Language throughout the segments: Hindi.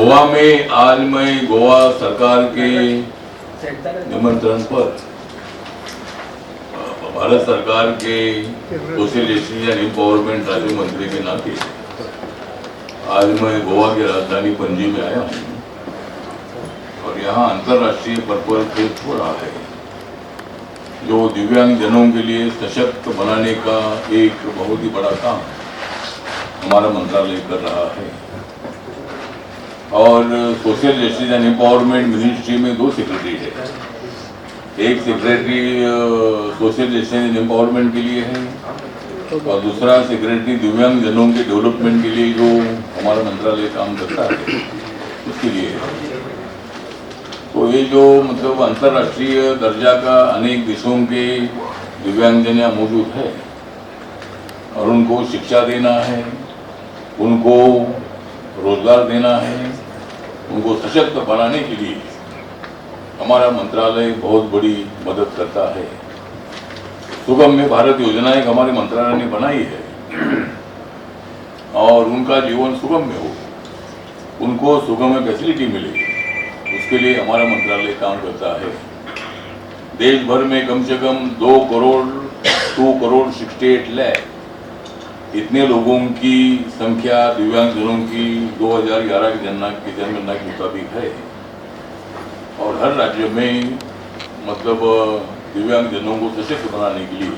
गोवा में आज मैं गोवा सरकार के निमंत्रण पर भारत सरकार के सोशल जस्टिस एंड एम्पावरमेंट राज्य मंत्री के नाते आज मैं गोवा की राजधानी पणजी में आया हूँ और यहाँ अंतर्राष्ट्रीय पर्पल फेस्ट हो रहा है जो दिव्यांग जनों के लिए सशक्त बनाने का एक बहुत ही बड़ा काम हमारा मंत्रालय कर रहा है। और social justice and empowerment ministry में 2 सेक्रेटरी है, एक secretary social justice and empowerment के लिए है और दूसरा सेक्रेटरी दिव्यांग जनों के डेवलपमेंट के लिए जो हमारा मंत्रालय काम करता है उसके लिए है। तो ये जो मतलब अंतर्राष्ट्रीय दर्जा का अनेक देशों के दिव्यांगजन यहाँ मौजूद है और उनको शिक्षा देना है, उनको रोजगार देना है, उनको सशक्त बनाने के लिए हमारा मंत्रालय बहुत बड़ी मदद करता है। सुगम्य भारत योजना एक हमारे मंत्रालय ने बनाई है और उनका जीवन सुगम्य हो, उनको सुगम्य फैसिलिटी मिले, उसके लिए हमारा मंत्रालय काम करता है। देश भर में कम से कम 2 करोड़ 68 लाख इतने लोगों की संख्या दिव्यांगजनों की 2011 की जनगणना के मुताबिक है और हर राज्य में मतलब दिव्यांगजनों को सशक्त बनाने के लिए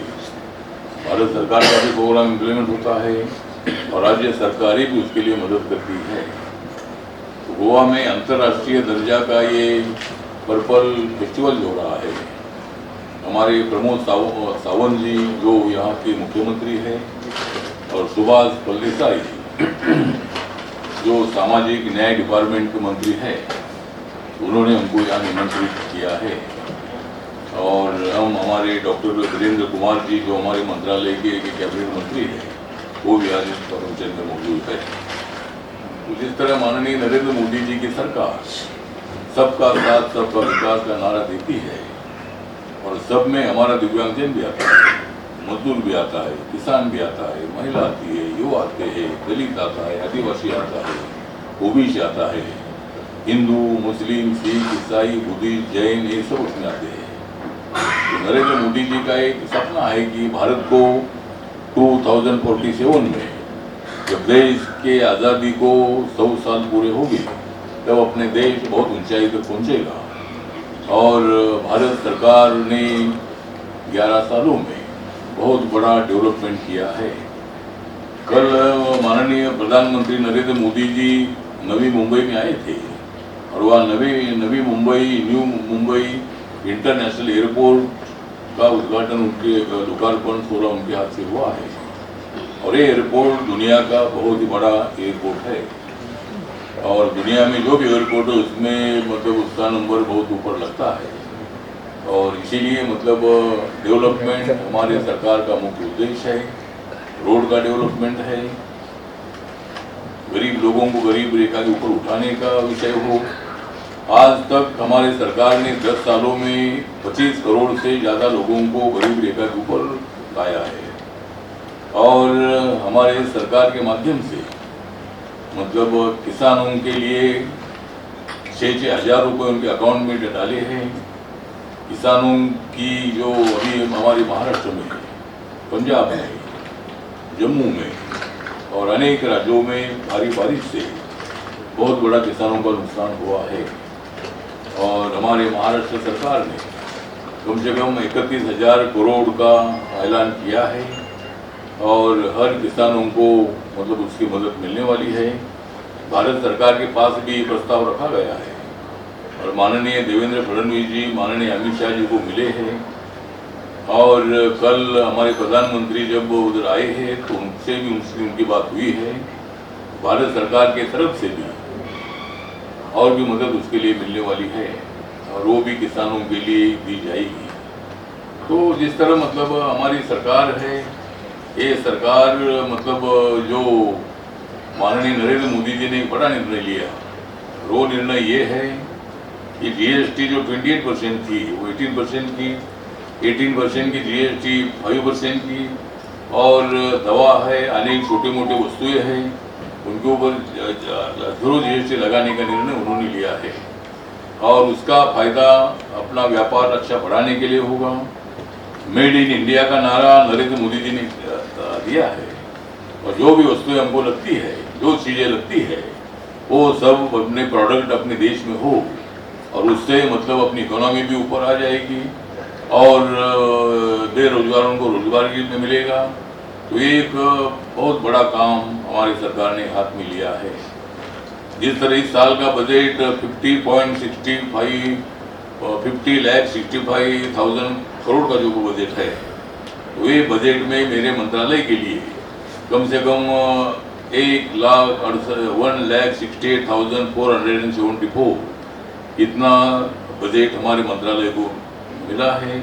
भारत सरकार का भी प्रोग्राम इम्प्लीमेंट होता है और राज्य सरकारें भी उसके लिए मदद करती है। तो गोवा में अंतर्राष्ट्रीय दर्जा का ये पर्पल फेस्टिवल हो रहा है। हमारे प्रमोद सावंत जी जो यहाँ के मुख्यमंत्री है और सुभाष पल्लीसाई जो सामाजिक न्याय डिपार्टमेंट के मंत्री है, उन्होंने हमको यहाँ निमंत्रित किया है और हम हमारे डॉक्टर वीरेंद्र कुमार जी जो हमारे मंत्रालय के कैबिनेट मंत्री है वो भी आज इस फंक्शन में मौजूद है। तो जिस तरह माननीय नरेंद्र मोदी जी की सरकार सबका साथ सबका विकास का नारा देती है और सब में हमारा दिव्यांगजन भी आता है, मजदूर भी आता है, किसान भी आता है, महिला आती है, युवा आते हैं, दलित आता है, आदिवासी आता है, ओबीसी आता है, हिंदू, मुस्लिम, सिख, ईसाई, बुद्धिस्ट, जैन ये सब उसमें आते हैं। तो नरेंद्र मोदी जी का एक सपना है कि भारत को 2047 में जब देश के आज़ादी को 100 साल पूरे होंगे तब अपने देश बहुत ऊंचाई तक पहुंचेगा और भारत सरकार ने 11 सालों में बहुत बड़ा डेवलपमेंट किया है। कल माननीय प्रधानमंत्री नरेंद्र मोदी जी नवी मुंबई में आए थे और वह Navi Mumbai new Mumbai international airport का उद्घाटन उनके लोकार्पण 16 उनके हाथ से हुआ है और ये एयरपोर्ट दुनिया का बहुत ही बड़ा एयरपोर्ट है और दुनिया में जो भी एयरपोर्ट है उसमें मतलब उसका नंबर बहुत ऊपर लगता है और इसीलिए मतलब डेवलपमेंट हमारे सरकार का मुख्य उद्देश्य है। रोड का डेवलपमेंट है, गरीब लोगों को गरीब रेखा के ऊपर उठाने का विषय हो। आज तक हमारे सरकार ने 10 सालों में 25 करोड़ से ज़्यादा लोगों को गरीब रेखा के ऊपर लाया है और हमारे सरकार के माध्यम से मतलब किसानों के लिए 6-6 हज़ार रुपये उनके अकाउंट में डाले हैं। किसानों की जो अभी हमारे महाराष्ट्र में, पंजाब में, जम्मू में और अनेक राज्यों में भारी बारिश से बहुत बड़ा किसानों का नुकसान हुआ है और हमारे महाराष्ट्र सरकार ने कम से कम 31,000 करोड़ का ऐलान किया है और हर किसानों को मतलब उसकी मदद मिलने वाली है। भारत सरकार के पास भी प्रस्ताव रखा गया है और माननीय देवेंद्र फडणवीस जी माननीय अमित शाह जी को मिले हैं और कल हमारे प्रधानमंत्री जब उधर आए हैं तो उनसे भी उनकी बात हुई है। भारत सरकार के तरफ से भी और भी मदद उसके लिए मिलने वाली है और वो भी किसानों के लिए दी जाएगी। तो जिस तरह मतलब हमारी सरकार है, ये सरकार मतलब जो माननीय नरेंद्र मोदी जी ने एक बड़ा निर्णय लिया, वो निर्णय ये है कि जीएसटी जो 28% थी वो 18% की, 18% की जीएसटी 5% की और दवा है, अनेक छोटे मोटे वस्तुएं हैं उनके ऊपर जीरो जीएसटी लगाने का निर्णय उन्होंने लिया है और उसका फायदा अपना व्यापार अच्छा बढ़ाने के लिए होगा। मेड इन इंडिया का नारा नरेंद्र मोदी जी ने दिया है और जो भी वस्तुएं हमको लगती है, जो चीज़ें लगती है, वो सब अपने प्रोडक्ट अपने देश में हो और उससे मतलब अपनी इकोनॉमी भी ऊपर आ जाएगी और बेरोजगारों को रोजगार भी मिलेगा। तो ये एक बहुत बड़ा काम हमारी सरकार ने हाथ में लिया है। जिस तरह इस साल का बजट 50,65,000 करोड़ का जो बजट है, तो ये बजट में मेरे मंत्रालय के लिए कम से कम 1,68,474 इतना बजट हमारे मंत्रालय को मिला है।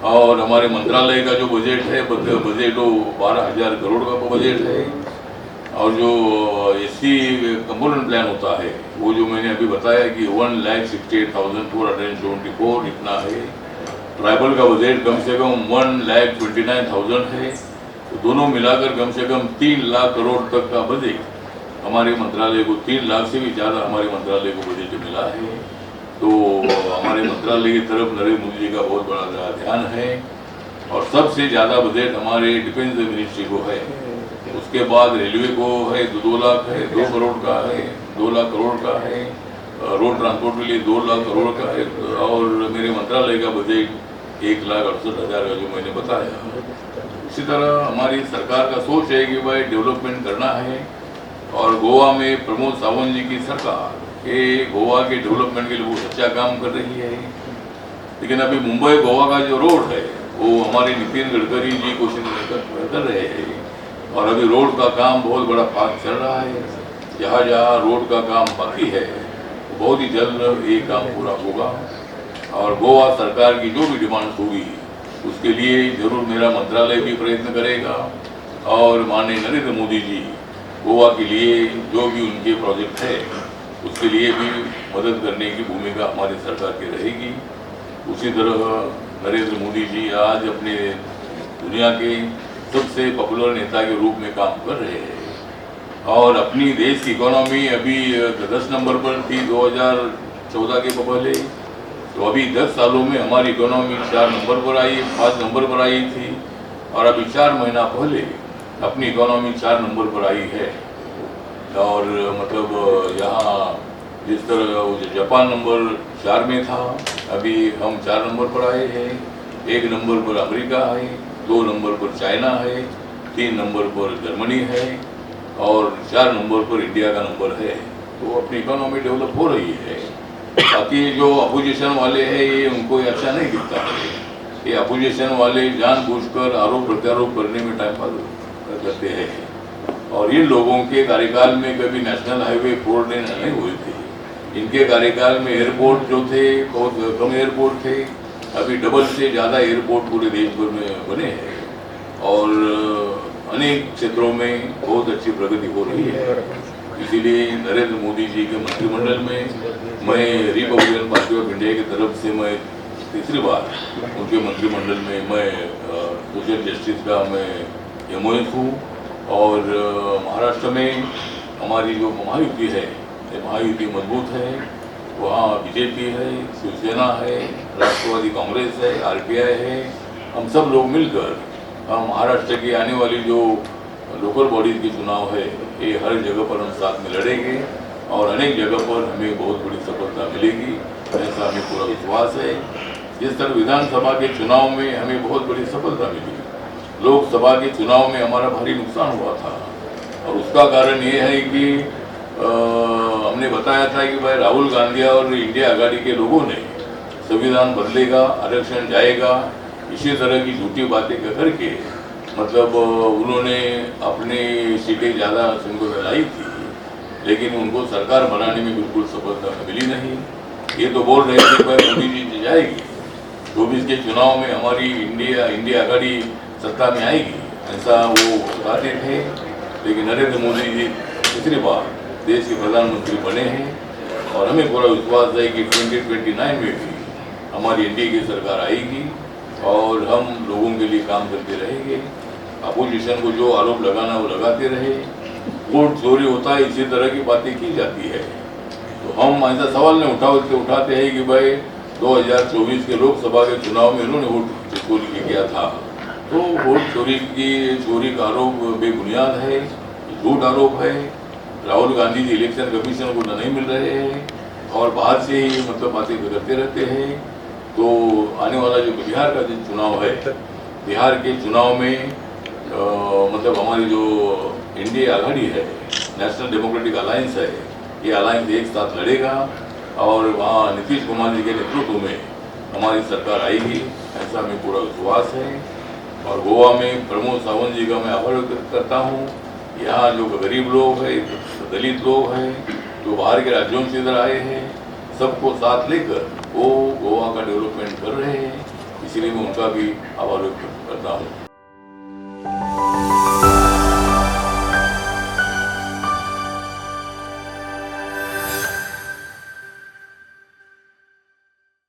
और हमारे मंत्रालय का जो बजट है बजट वो 12,000 करोड़ का बजट है और जो एससी कंपोनेंट प्लान होता है वो जो मैंने अभी बताया कि 1,68,474 इतना है। ट्राइबल का बजट कम से कम 1,29,000 है। तो दोनों मिलाकर कम से कम 3 लाख करोड़ तक का बजट हमारे मंत्रालय को, 3 लाख से भी ज़्यादा हमारे मंत्रालय को बजट मिला है। तो हमारे मंत्रालय की तरफ नरेंद्र मोदी जी का बहुत बड़ा ध्यान है और सबसे ज़्यादा बजट हमारे डिफेंस मिनिस्ट्री को है। उसके बाद रेलवे को है 2 लाख है, 2 करोड़ का है, 2 लाख करोड़ का है। रोड ट्रांसपोर्ट के लिए 2 लाख करोड़ का है और मेरे मंत्रालय का बजट 1,68,000 का जो मैंने बताया। इसी तरह हमारी सरकार का सोच है कि भाई डेवलपमेंट करना है और गोवा में प्रमोद सावंत जी की सरकार गोवा के डेवलपमेंट के लिए बहुत अच्छा काम कर रही है। लेकिन अभी मुंबई गोवा का जो रोड है वो हमारे नितिन गडकरी जी कोशिश कर रहे हैं और अभी रोड का काम बहुत बड़ा फास्ट चल रहा है। जहाँ जहाँ रोड का काम बाकी है बहुत ही जल्द ये काम पूरा होगा और गोवा सरकार की जो भी डिमांड्स होगी उसके लिए जरूर मेरा मंत्रालय भी प्रयत्न करेगा और माननीय नरेंद्र मोदी जी गोवा के लिए जो भी उनके प्रोजेक्ट है उसके लिए भी मदद करने की भूमिका हमारी सरकार की रहेगी। उसी तरह नरेंद्र मोदी जी आज अपने दुनिया के सबसे पॉपुलर नेता के रूप में काम कर रहे हैं और अपनी देश की इकोनॉमी अभी 10 नंबर पर थी 2014 के पहले। तो अभी 10 सालों में हमारी इकोनॉमी 4 नंबर पर आई, 5 नंबर पर आई थी और अभी 4 महीना पहले अपनी इकोनॉमी 4 नंबर पर आई है। और मतलब यहाँ जिस तरह जापान नंबर 4 में था अभी हम 4 नंबर पर आए हैं। 1 नंबर पर अमेरिका है, 2 नंबर पर चाइना है, 3 नंबर पर जर्मनी है और 4 नंबर पर इंडिया का नंबर है। तो अपनी इकोनॉमी डेवलप हो रही है। बाकी जो अपोजिशन वाले हैं ये उनको ये अच्छा नहीं दिखता है। ये अपोजिशन वाले जानबूझकर आरोप प्रत्यारोप करने में टाइम पास करते हैं और इन लोगों के कार्यकाल में कभी नेशनल हाईवे 4 लेन नहीं हुए थे। इनके कार्यकाल में एयरपोर्ट जो थे बहुत कम एयरपोर्ट थे, अभी डबल से ज़्यादा एयरपोर्ट पूरे देश भर में बने हैं और अनेक क्षेत्रों में बहुत अच्छी प्रगति हो रही है। इसीलिए नरेंद्र मोदी जी के मंत्रिमंडल में मैं रिपब्लिकन पार्टी ऑफ इंडिया की तरफ से मैं तीसरी बार उनके मंत्रिमंडल में मैं सोशल जस्टिस का मैं एमओएस हूँ और महाराष्ट्र में हमारी जो महायुति है ये महायुति मजबूत है। वहाँ बीजेपी है, शिवसेना है, राष्ट्रवादी कांग्रेस है, आरपीआई है। हम सब लोग मिलकर हम महाराष्ट्र की आने वाली जो लोकल बॉडीज की चुनाव है ये हर जगह पर हम साथ में लड़ेंगे और अनेक जगह पर हमें बहुत बड़ी सफलता मिलेगी, ऐसा हमें पूरा विश्वास है। जिस तरह विधानसभा के चुनाव में हमें बहुत बड़ी सफलता मिली, लोकसभा के चुनाव में हमारा भारी नुकसान हुआ था और उसका कारण ये है कि हमने बताया था कि भाई राहुल गांधी और इंडिया आघाड़ी के लोगों ने संविधान बदलेगा, आरक्षण जाएगा, इसी तरह की झूठी बातें करके मतलब उन्होंने अपने सीटें ज़्यादा उनको लाई थी लेकिन उनको सरकार बनाने में बिल्कुल सफलता मिली नहीं। ये तो बोल रहे थे भाई मोदी जी जाएगी 24 के चुनाव में हमारी इंडिया आघाड़ी सत्ता में आएगी, ऐसा वो बताते थे। लेकिन नरेंद्र मोदी जी तीसरी बार देश के प्रधानमंत्री बने हैं और हमें पूरा विश्वास है कि 2029 में भी हमारी एनडीए की सरकार आएगी और हम लोगों के लिए काम करते रहेंगे। अपोजिशन को जो आरोप लगाना वो लगाते रहे, वोट चोरी होता है, इसी तरह की बातें की जाती है। तो हम ऐसा सवाल नहीं उठाते हैं कि भाई 2024 के लोकसभा के चुनाव में इन्होंने वोट चोरी किया था। तो वोट चोरी का आरोप बेबुनियाद है, झूठ आरोप है। राहुल गांधी जी इलेक्शन कमीशन को नहीं मिल रहे हैं और बाहर से ही मतलब बातें करते रहते हैं। तो आने वाला जो बिहार का जो चुनाव है, बिहार के चुनाव में मतलब हमारी जो इंडिया आघाड़ी है, नेशनल डेमोक्रेटिक अलायंस है, ये अलायंस एक साथ लड़ेगा और वहाँ नीतीश कुमार जी के नेतृत्व में हमारी सरकार आएगी, ऐसा हमें पूरा विश्वास है। और गोवा में प्रमोद सावंत जी का मैं आभार व्यक्त करता हूँ। यहाँ जो गरीब लोग हैं, दलित लोग हैं, जो बाहर के राज्यों से इधर आए हैं, सबको साथ लेकर वो गोवा का डेवलपमेंट कर रहे हैं, इसीलिए मैं उनका भी आभार व्यक्त करता हूँ।